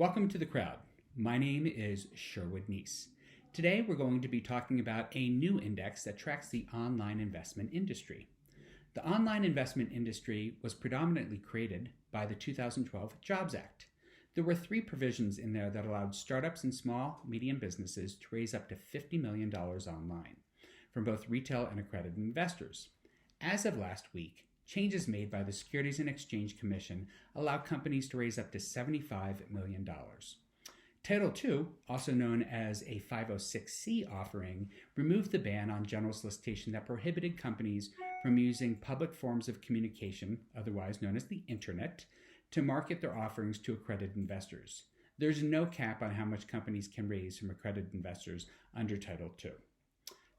Welcome to the crowd. My name is Sherwood Neese. Today we're going to be talking about a new index that tracks the online investment industry. The online investment industry was predominantly created by the 2012 Jobs Act. There were three provisions in there that allowed startups and small, medium businesses to raise up to $50 million online from both retail and accredited investors. As of last week, changes made by the Securities and Exchange Commission allow companies to raise up to $75 million. Title II, also known as a 506c offering, removed the ban on general solicitation that prohibited companies from using public forms of communication, otherwise known as the internet, to market their offerings to accredited investors. There's no cap on how much companies can raise from accredited investors under Title II.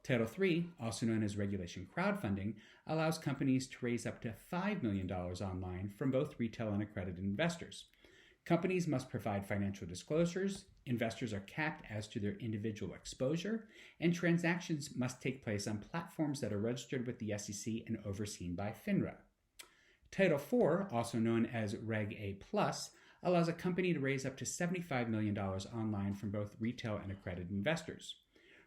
Title III, also known as Regulation Crowdfunding, allows companies to raise up to $5 million online from both retail and accredited investors. Companies must provide financial disclosures, investors are capped as to their individual exposure, and transactions must take place on platforms that are registered with the SEC and overseen by FINRA. Title IV, also known as Reg A+, allows a company to raise up to $75 million online from both retail and accredited investors.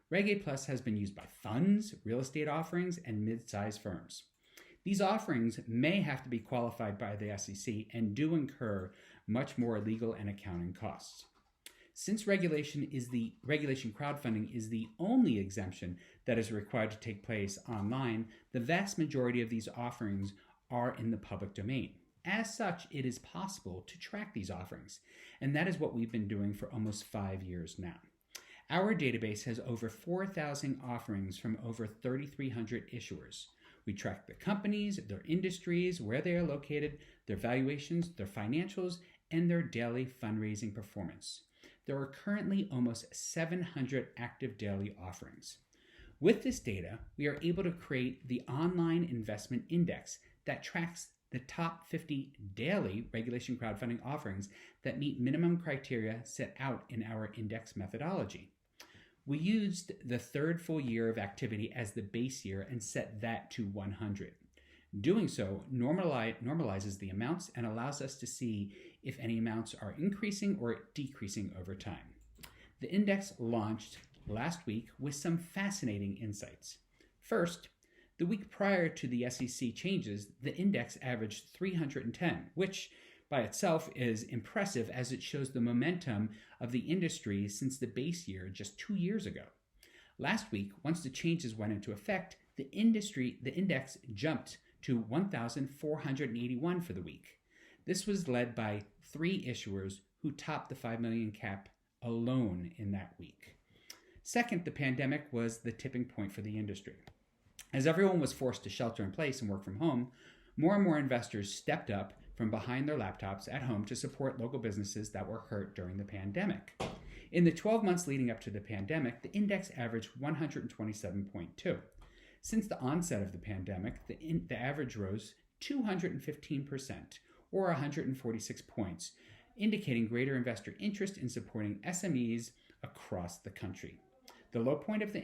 Reg A+ has been used by funds, real estate offerings, and mid-sized firms. These offerings may have to be qualified by the SEC and do incur much more legal and accounting costs. Since regulation crowdfunding is the only exemption that is required to take place online, the vast majority of these offerings are in the public domain. As such, it is possible to track these offerings, and that is what we've been doing for almost 5 years now. Our database has over 4,000 offerings from over 3,300 issuers. We track the companies, their industries, where they are located, their valuations, their financials, and their daily fundraising performance. There are currently almost 700 active daily offerings. With this data, we are able to create the Online Investment Index that tracks the top 50 daily regulation crowdfunding offerings that meet minimum criteria set out in our index methodology. We used the third full year of activity as the base year and set that to 100. Doing so normalizes the amounts and allows us to see if any amounts are increasing or decreasing over time. The index launched last week with some fascinating insights. First, the week prior to the SEC changes, the index averaged 310, which by itself is impressive as it shows the momentum of the industry since the base year just 2 years ago. Last week, once the changes went into effect, the index jumped to 1,481 for the week. This was led by 3 issuers who topped the 5 million cap alone in that week. Second, the pandemic was the tipping point for the industry. As everyone was forced to shelter in place and work from home, more and more investors stepped up from behind their laptops at home to support local businesses that were hurt during the pandemic. In the 12 months leading up to the pandemic, the index averaged 127.2. Since the onset of the pandemic, the average rose 215%, or 146 points, indicating greater investor interest in supporting SMEs across the country. The low point of the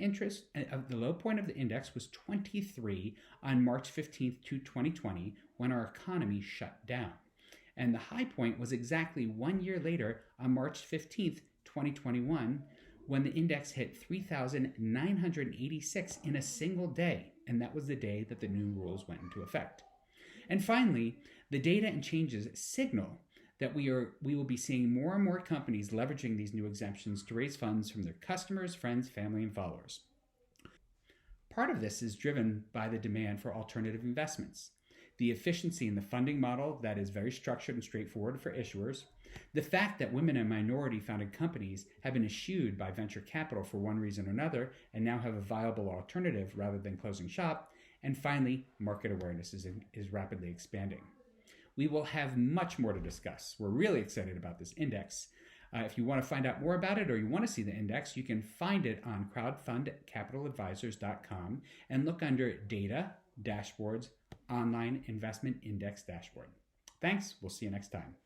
index was 23 on March 15th, 2020, when our economy shut down. And the high point was exactly 1 year later on March 15th, 2021, when the index hit 3,986 in a single day. And that was the day that the new rules went into effect. And finally, the data and changes signal that we will be seeing more and more companies leveraging these new exemptions to raise funds from their customers, friends, family, and followers. Part of this is driven by the demand for alternative investments, the efficiency in the funding model that is very structured and straightforward for issuers, the fact that women and minority-founded companies have been eschewed by venture capital for one reason or another and now have a viable alternative rather than closing shop, and finally, market awareness is rapidly expanding. We will have much more to discuss. We're really excited about this index. If you want to find out more about it or you want to see the index, you can find it on crowdfundcapitaladvisors.com and look under Data, Dashboards, Online Investment Index Dashboard. Thanks. We'll see you next time.